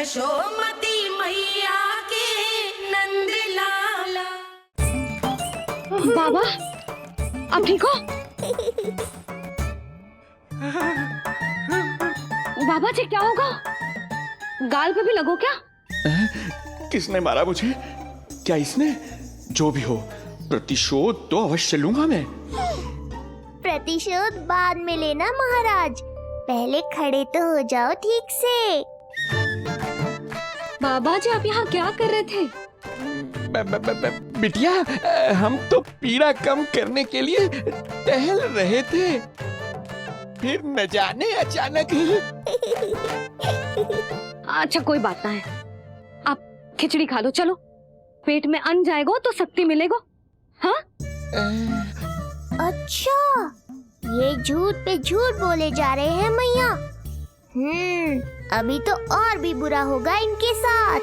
यशोमती मैया के नंद लाला। बाबा आप ठीक हो? बाबा जी क्या होगा? गाल पे भी लगो क्या? किसने मारा मुझे? क्या इसने? जो भी हो, प्रतिशोध तो अवश्य लूंगा मैं। प्रतिशोध बाद में लेना महाराज, पहले खड़े तो हो जाओ ठीक से। बाबा जी आप यहाँ क्या कर रहे थे? बिटिया, हम तो पीड़ा कम करने के लिए टहल रहे थे, फिर न जाने अचानक ही। अच्छा कोई बात ना है, आप खिचड़ी खा लो, चलो पेट में अन्न जाएगा तो शक्ति मिलेगा। हाँ? अच्छा, ये झूठ पे झूठ बोले जा रहे हैं मैया। अभी तो और भी बुरा होगा इनके साथ।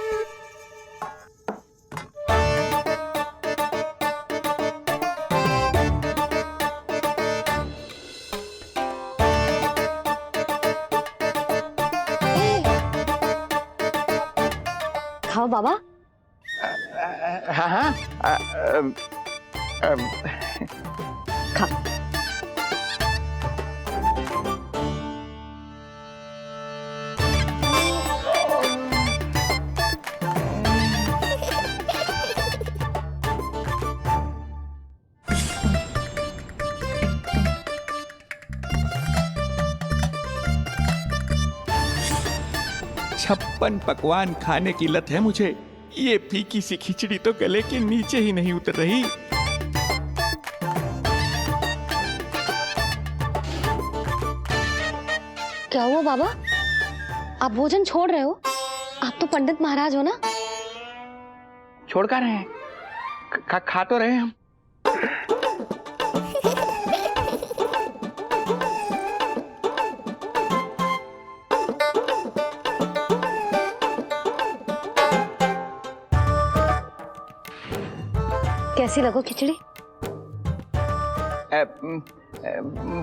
खाओ बाबा। हाँ, खा। छप्पन पकवान खाने की लत है मुझे। ये फीकी सी खिचड़ी तो गले के नीचे ही नहीं उतर रही। क्या हुआ बाबा? आप भोजन छोड़ रहे हो? आप तो पंडित महाराज हो ना? छोड़ कर रहे हैं, खा तो रहे हैं हम। कैसी लगो खिचड़ी?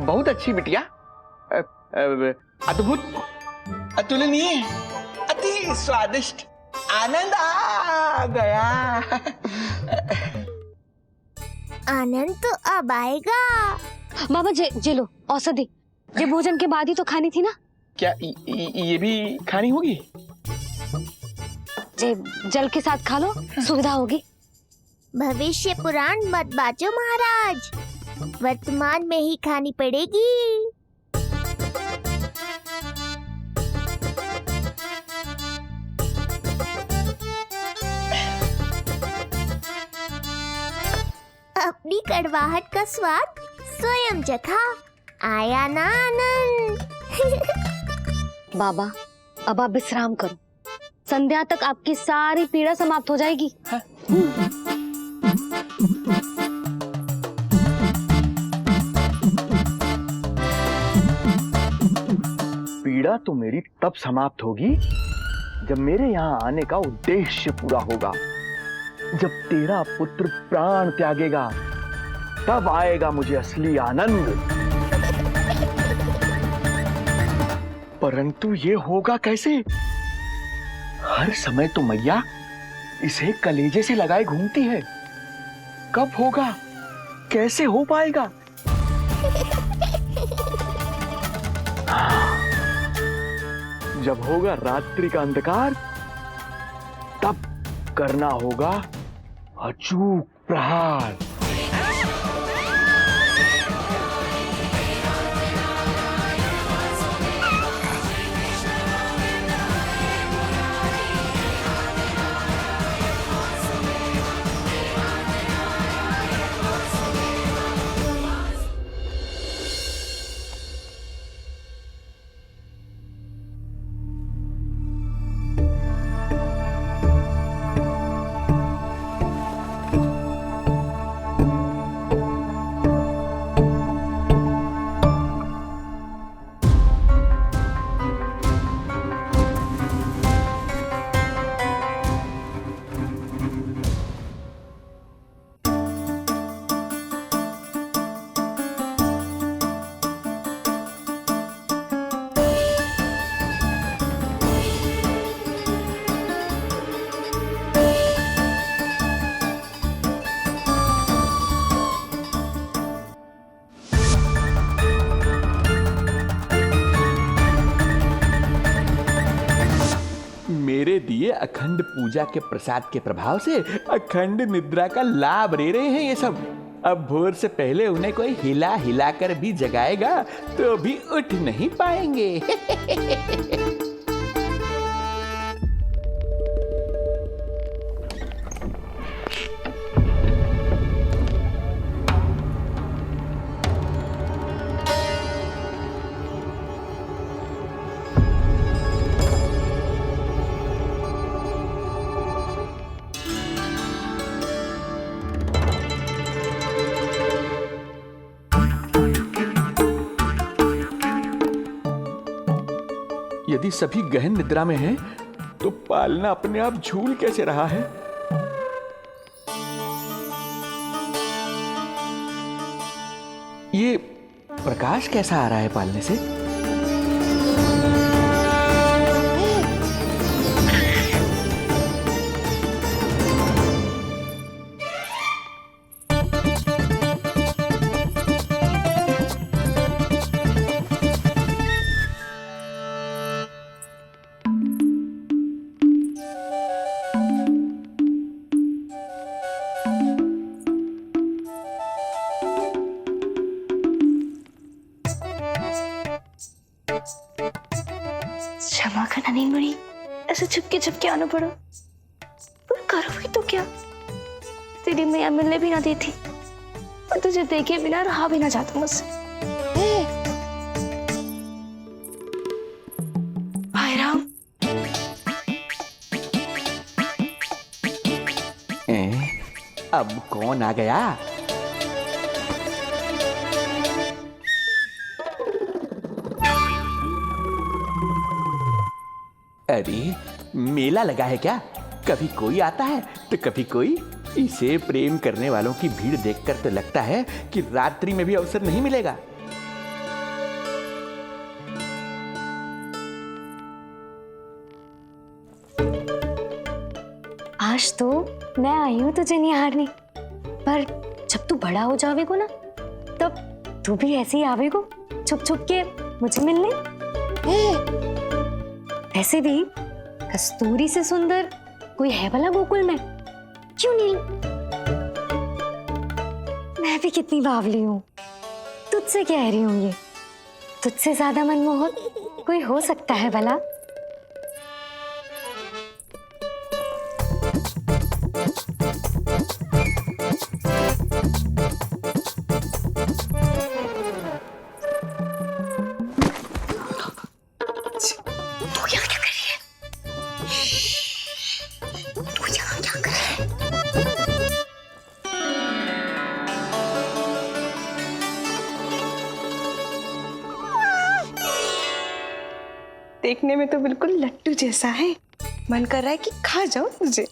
बहुत अच्छी बिटिया, अद्भुत, अतुलनीय, अति स्वादिष्ट, आनंद आ गया। आनंद तो अब आएगा। बाबा जे लो औषधि, ये भोजन के बाद ही तो खानी थी ना? क्या ये भी खानी होगी? जे जल के साथ खा लो, सुविधा होगी। भविष्य पुराण मत बाचो महाराज, वर्तमान में ही खानी पड़ेगी। अपनी कड़वाहट का स्वाद स्वयं चखा, आया ना आनंद। बाबा अब आप विश्राम करो, संध्या तक आपकी सारी पीड़ा समाप्त हो जाएगी। पीड़ा तो मेरी तब समाप्त होगी जब मेरे यहाँ आने का उद्देश्य पूरा होगा। जब तेरा पुत्र प्राण त्यागेगा, तब आएगा मुझे असली आनंद। परंतु ये होगा कैसे? हर समय तो मैया इसे कलेजे से लगाए घूमती है। कब होगा? कैसे हो पाएगा? जब होगा रात्रि का अंधकार, तब करना होगा अचूक प्रहार। मेरे दिए अखंड पूजा के प्रसाद के प्रभाव से अखंड निद्रा का लाभ ले रहे हैं ये सब। अब भोर से पहले उन्हें कोई हिला हिला कर भी जगाएगा तो भी उठ नहीं पाएंगे। यदि सभी गहन निद्रा में हैं, तो पालना अपने आप झूल कैसे रहा है? ये प्रकाश कैसा आ रहा है पालने से? क्षमा करना नहीं मुड़ी, ऐसे छुपके आना पड़ा। पर करोगी तो क्या? तेरी मैया मिलने भी ना देती और तुझे देखे बिना रहा भी ना जाता मुझसे। भाई राम, अब कौन आ गया? अरे मेला लगा है क्या? कभी कोई आता है तो कभी कोई। इसे प्रेम करने वालों की भीड़ देखकर तो लगता है कि रात्रि में भी अवसर नहीं मिलेगा। आज तो मैं आई हूँ तुझे निहारने, पर जब तू बड़ा हो जावेगो ना, तब तू भी ऐसे ही आवेगो छुप छुप के मुझे मिलने। ऐसे भी कस्तूरी से सुंदर कोई है भला गोकुल में? क्यों नहीं? मैं भी कितनी बावली हूँ, तुझसे कह रही हूँ। ये तुझसे ज्यादा मनमोहक कोई हो सकता है भला? देखने में तो बिल्कुल लट्टू जैसा है, मन कर रहा है कि खा जाऊं तुझे।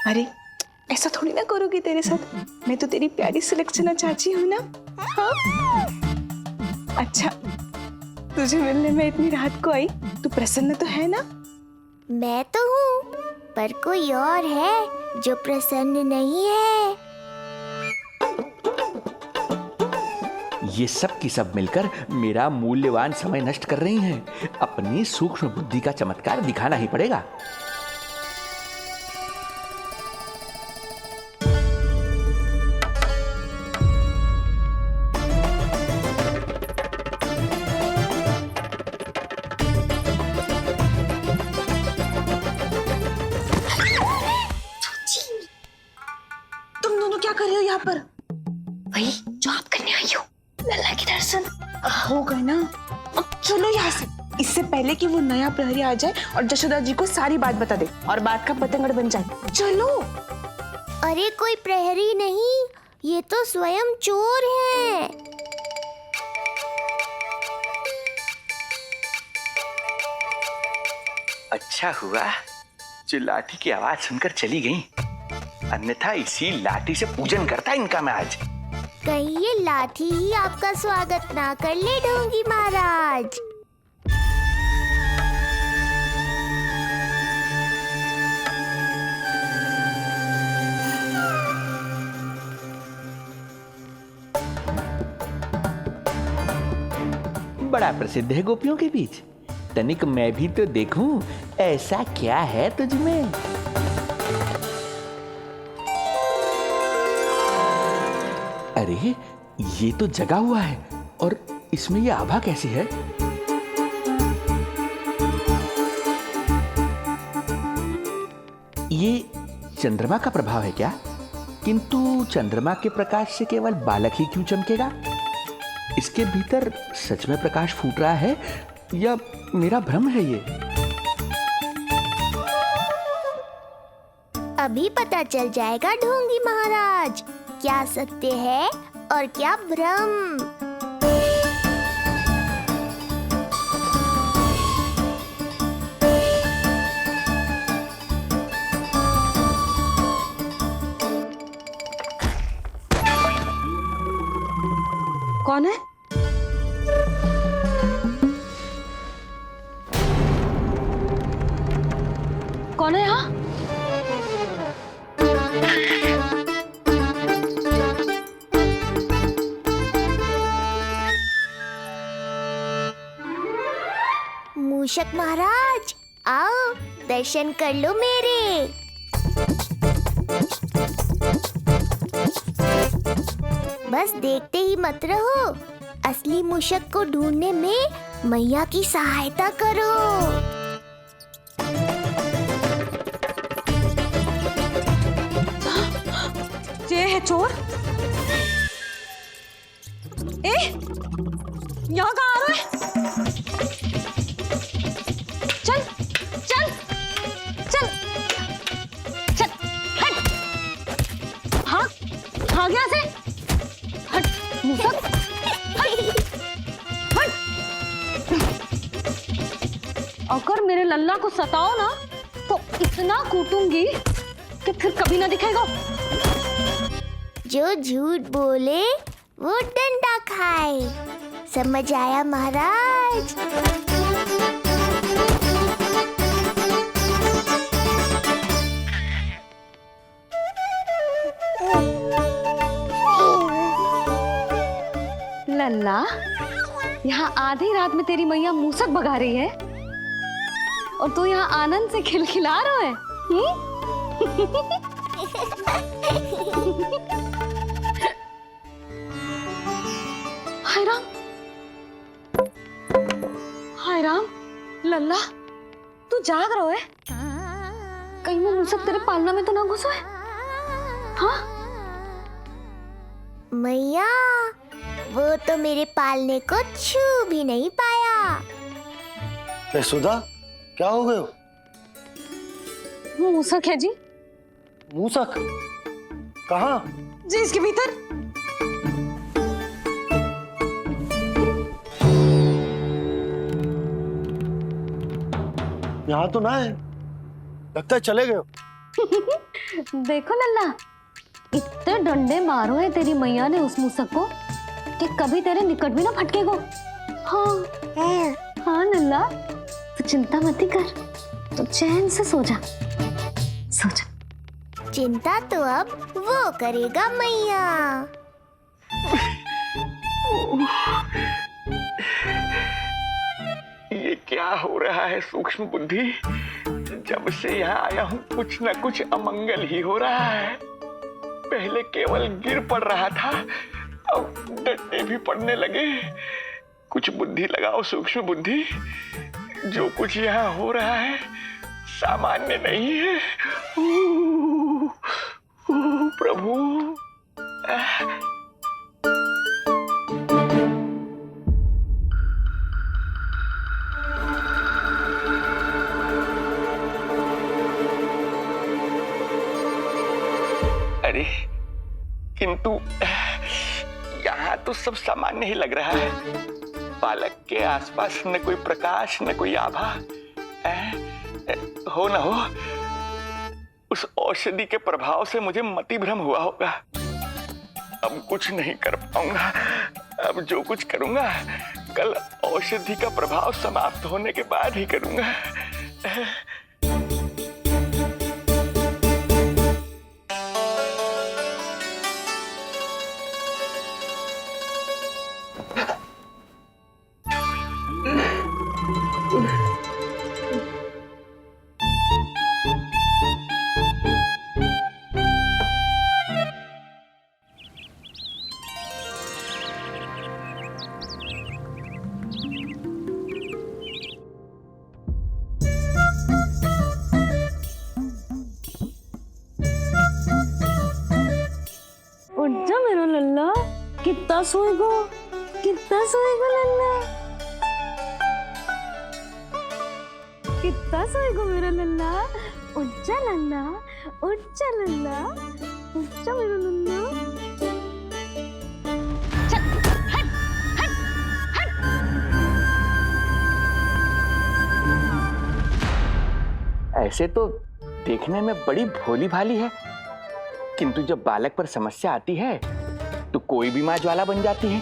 अरे ऐसा थोड़ी ना करोगी तेरे साथ, मैं तो तेरी प्यारी सुलक्षणा चाची हूं ना। हाँ? अच्छा, तुझे मिलने में इतनी रात को आई, तू प्रसन्न तो है ना? मैं तो हूँ, पर कोई और है जो प्रसन्न नहीं है। ये सब की सब मिलकर मेरा मूल्यवान समय नष्ट कर रही हैं। अपनी सूक्ष्म बुद्धि का चमत्कार दिखाना ही पड़ेगा। तुम दोनों क्या कर रहे हो यहाँ पर? वही जो आप करने आई हो, लल्ला के दर्शन। हो गए ना, अब चलो यहाँ से, इससे पहले कि वो नया प्रहरी आ जाए और जशोदा जी को सारी बात बता दे और बात का पतंगड़ बन जाए। चलो। अरे कोई प्रहरी नहीं, ये तो स्वयं चोर है। अच्छा हुआ जो लाठी की आवाज सुनकर चली गई, अन्यथा इसी लाठी से पूजन करता इनका मैं आज। कहीं ये लाठी ही आपका स्वागत ना कर ले ढोंगी महाराज। बड़ा प्रसिद्ध है गोपियों के बीच, तनिक मैं भी तो देखूं ऐसा क्या है तुझमें। अरे ये तो जगा हुआ है और इसमें ये आभा कैसी है? ये चंद्रमा का प्रभाव है क्या? किंतु चंद्रमा के प्रकाश से केवल बालक ही क्यों चमकेगा? इसके भीतर सच में प्रकाश फूट रहा है या मेरा भ्रम है ये? अभी पता चल जाएगा ढोंगी महाराज, क्या सत्य है और क्या भ्रम। कौन है? कौन है यहाँ? मूषक महाराज आओ दर्शन कर लो मेरे। बस देखते ही मत रहो, असली मूषक को ढूंढने में मैया की सहायता करो। ये है चोर। यहाँ कहाँ आ रहा है? चल चल चल चल, हट भाग यहाँ से, हट मूसक, हट। अगर मेरे लल्ला को सताओ ना तो इतना कूटूंगी कि फिर कभी ना दिखेगा। जो झूठ बोले वो डंडा खाए, समझ आया महाराज? लल्ला, यहाँ आधी रात में तेरी मैया मूसक भगा रही है और तू यहाँ आनंद से खिलखिला रहा है। हाय राम, हाय राम, लल्ला तू जाग रहा है? कहीं वो मूसक तेरे पालना में तो ना घुसा है? हाँ मैया, वो तो मेरे पालने को छू भी नहीं पाया। सुधा, क्या हो गए? वो मूसक है जी। मूसक? कहाँ? जी इसके भीतर। यहाँ तो ना है, लगता है चले गए। देखो लल्ला, इतने डंडे मारो है तेरी मैया ने उस मूसक को कि कभी तेरे निकट भी ना फटकेगा। हाँ हाँ लल्ला, तू चिंता मत कर, तू चैन से सो जा, सो जा। चिंता तो अब वो करेगा मैया। ये क्या हो रहा है सूक्ष्म बुद्धि? जब से यहाँ आया हूँ कुछ न कुछ अमंगल ही हो रहा है। पहले केवल गिर पड़ रहा था, अब डंडे भी पड़ने लगे। कुछ बुद्धि लगाओ सूक्ष्म बुद्धि, जो कुछ यहाँ हो रहा है सामान्य नहीं है। प्रभु, अरे किंतु यहाँ तो सब सामान्य ही लग रहा है। बालक के आसपास न कोई प्रकाश न कोई आभा। हो न हो उस औषधि के प्रभाव से मुझे मति भ्रम हुआ होगा। अब कुछ नहीं कर पाऊंगा। अब जो कुछ करूंगा कल औषधि का प्रभाव समाप्त होने के बाद ही करूंगा। कितना सोएगो लल्ला, कितना सोएगो मेरा लल्ला, उच्चा लल्ला, उच्चा लल्ला, उच्चा मेरा लल्ला। चल, हट, हट, हट। ऐसे तो देखने में बड़ी भोली भाली है, किंतु जब बालक पर समस्या आती है तो कोई भी माँ ज्वाला बन जाती है।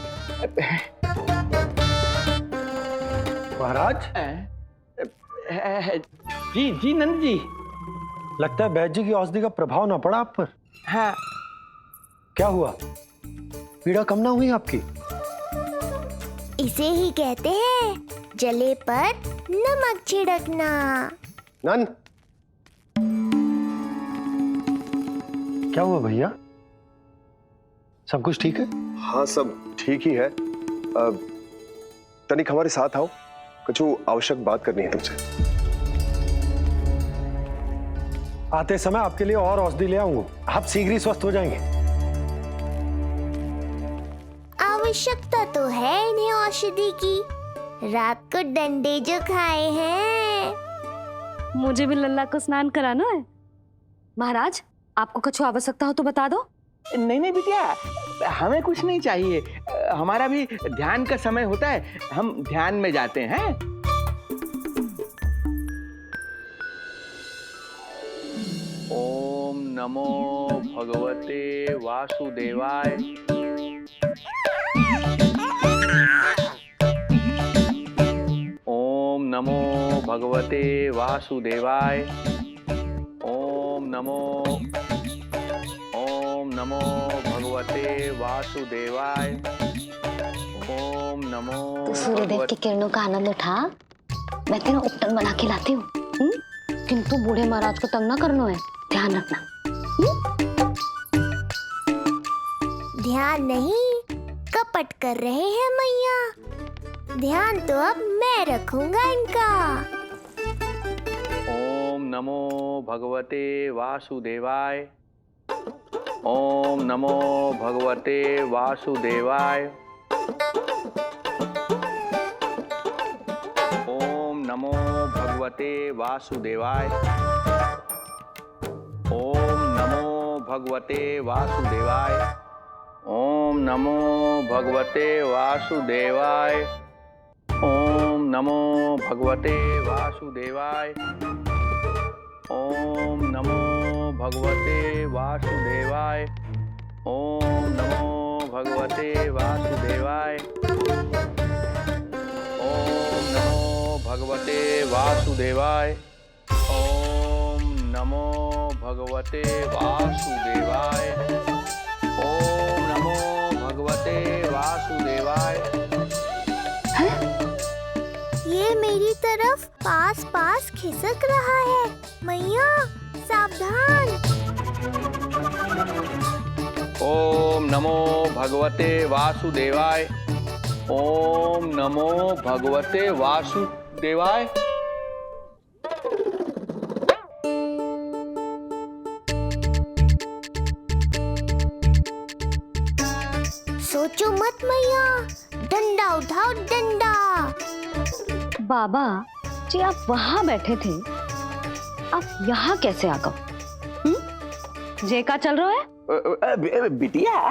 महाराज, जी जी नंद जी। लगता है बैद जी की औषधि का प्रभाव ना पड़ा आप पर। हाँ। क्या हुआ? पीड़ा कम ना हुई आपकी? इसे ही कहते हैं जले पर नमक छिड़कना। नन, क्या हुआ भैया? सब कुछ ठीक है? हाँ, सब ठीक ही है। तनिक हमारे साथ आओ, कुछ आवश्यक बात करनी है तुमसे। आते समय आपके लिए और औषधि ले आऊंगा, आप शीघ्र ही स्वस्थ हो जाएंगे। आवश्यकता तो है इन्हें औषधि की, रात को डंडे जो खाए हैं। मुझे भी लल्ला को स्नान कराना है। महाराज, आपको कुछ आवश्यकता हो तो बता दो। नहीं नहीं बिटिया, हमें कुछ नहीं चाहिए। हमारा भी ध्यान का समय होता है, हम ध्यान में जाते हैं। ओम नमो भगवते वासुदेवाय। ओम नमो भगवते वासुदेवाय। ओम नमो भगवते वासुदेवाय। ओम नमो। तो सूर्यदेव की किरणों का आनंद उठा, मैं तेरा उपटन बना के लाती हूँ। किंतु बूढ़े महाराज को तंग ना करना है, ध्यान रखना। ध्यान नहीं, कपट कर रहे हैं मैया। ध्यान तो अब मैं रखूंगा इनका। ओम नमो भगवते वासुदेवाय। ओम नमो भगवते वासुदेवाय। ओम नमो भगवते वासुदेवाय। ओम नमो भगवते वासुदेवाय। ओम नमो भगवते वासुदेवाय। ओम नमो भगवते वासुदेवाय। ओम नमो भगवते वासुदेवाय। ओम नमो भगवते वासुदेवाय। ओम नमो भगवते वासुदेवाय। ओम नमो भगवते वासुदेवाय। ओम नमो भगवते वासुदेवाय। ये मेरी तरफ पास पास खिसक रहा है। मैया सावधान। ओम नमो भगवते वासुदेवाय। ओम नमो भगवते वासुदेवाय। सोचो मत मैया, डंडा उठाओ डंडा। बाबा जी, आप वहां बैठे थे, आप यहाँ कैसे आ गए? जे का चल रहा है? बिटिया,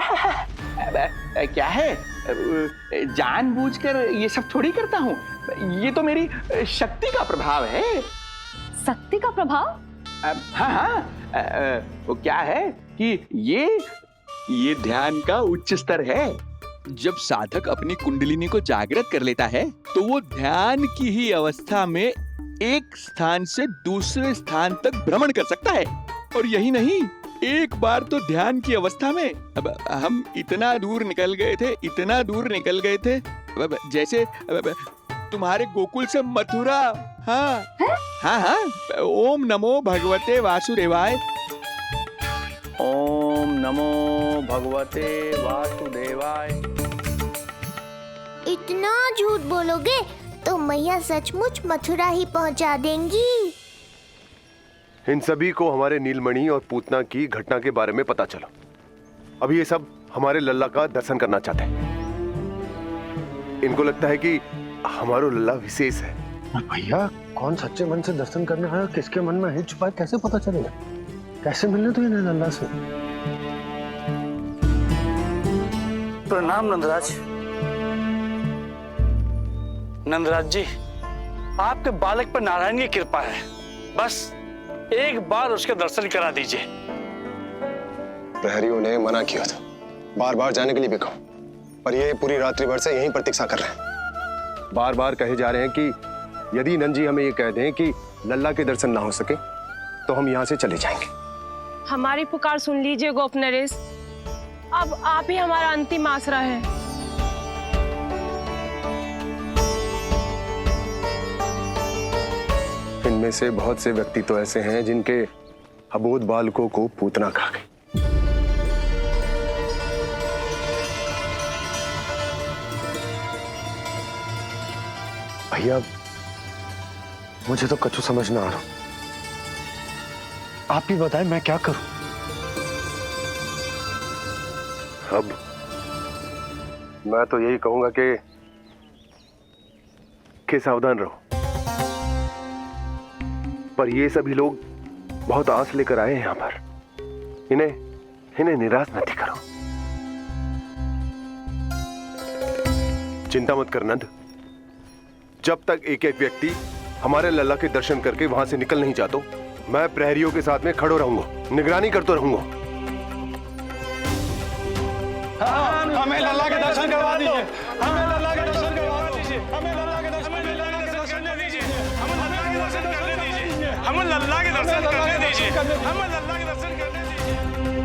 क्या है, जानबूझकर ये सब थोड़ी करता हूँ। ये तो मेरी शक्ति का प्रभाव है। शक्ति का प्रभाव? हाँ हाँ, वो क्या है कि ये ध्यान का उच्च स्तर है। जब साधक अपनी कुंडलिनी को जागृत कर लेता है तो वो ध्यान की ही अवस्था में एक स्थान से दूसरे स्थान तक भ्रमण कर सकता है। और यही नहीं, एक बार तो ध्यान की अवस्था में अब हम इतना दूर निकल गए थे, जैसे तुम्हारे गोकुल से मथुरा। हाँ हाँ हाँ। ओम नमो भगवते वासुदेवाय। ओम नमो भगवते वासुदेवाय। इतना झूठ बोलोगे तो मैया सचमुच मथुरा ही पहुंचा देंगी। इन सभी को हमारे नीलमणि और पूतना की घटना के बारे में पता चला। अब ये सब हमारे लल्ला का दर्शन करना चाहते हैं। इनको लगता है कि हमारो लल्ला विशेष है। भैया कौन सच्चे मन से दर्शन करने आया, किसके मन में हित छुपा है, कैसे पता चलेगा? कैसे मिलने तो इन्हें लल्ला से? प्रणाम नंदराज। नंदराज जी, आपके बालक पर नारायण की कृपा है, बस एक बार उसके दर्शन करा दीजिए। प्रहरियों ने मना किया था, बार बार जाने के लिए भी कहा, पर ये पूरी रात्रि भर से यहीं प्रतीक्षा कर रहे हैं। बार बार कहे जा रहे हैं कि यदि नंजी हमें ये कह दें कि लल्ला के दर्शन ना हो सके तो हम यहाँ से चले जाएंगे। हमारी पुकार सुन लीजिए गोप नरेश, अब आप ही हमारा अंतिम आसरा है। इनमें से बहुत से व्यक्ति तो ऐसे हैं जिनके अबोध बालकों को पूतना खा गई। भैया मुझे तो कछु समझ ना आ रहा, आप ही बताएं मैं क्या करूं? अब मैं तो यही कहूंगा कि सावधान रहो, पर ये सभी लोग बहुत आस लेकर आए हैं यहाँ पर, इन्हें निराश मत करो। चिंता मत कर नंद, जब तक एक एक व्यक्ति हमारे लल्ला के दर्शन करके वहां से निकल नहीं जाता, मैं प्रहरियों के साथ में खड़ो रहूंगा, निगरानी करता रहूंगा। हमें लल्ला के दर्शन करवा दीजिए, हमें लल्ला के दर्शन करवा दीजिए, हमें लल्ला के दर्शन करने दीजिए, हमें लल्ला के दर्शन करने दीजिए, हमें लल्ला के दर्शन करने दीजिए, हमें लल्ला के दर्शन करने दीजिए।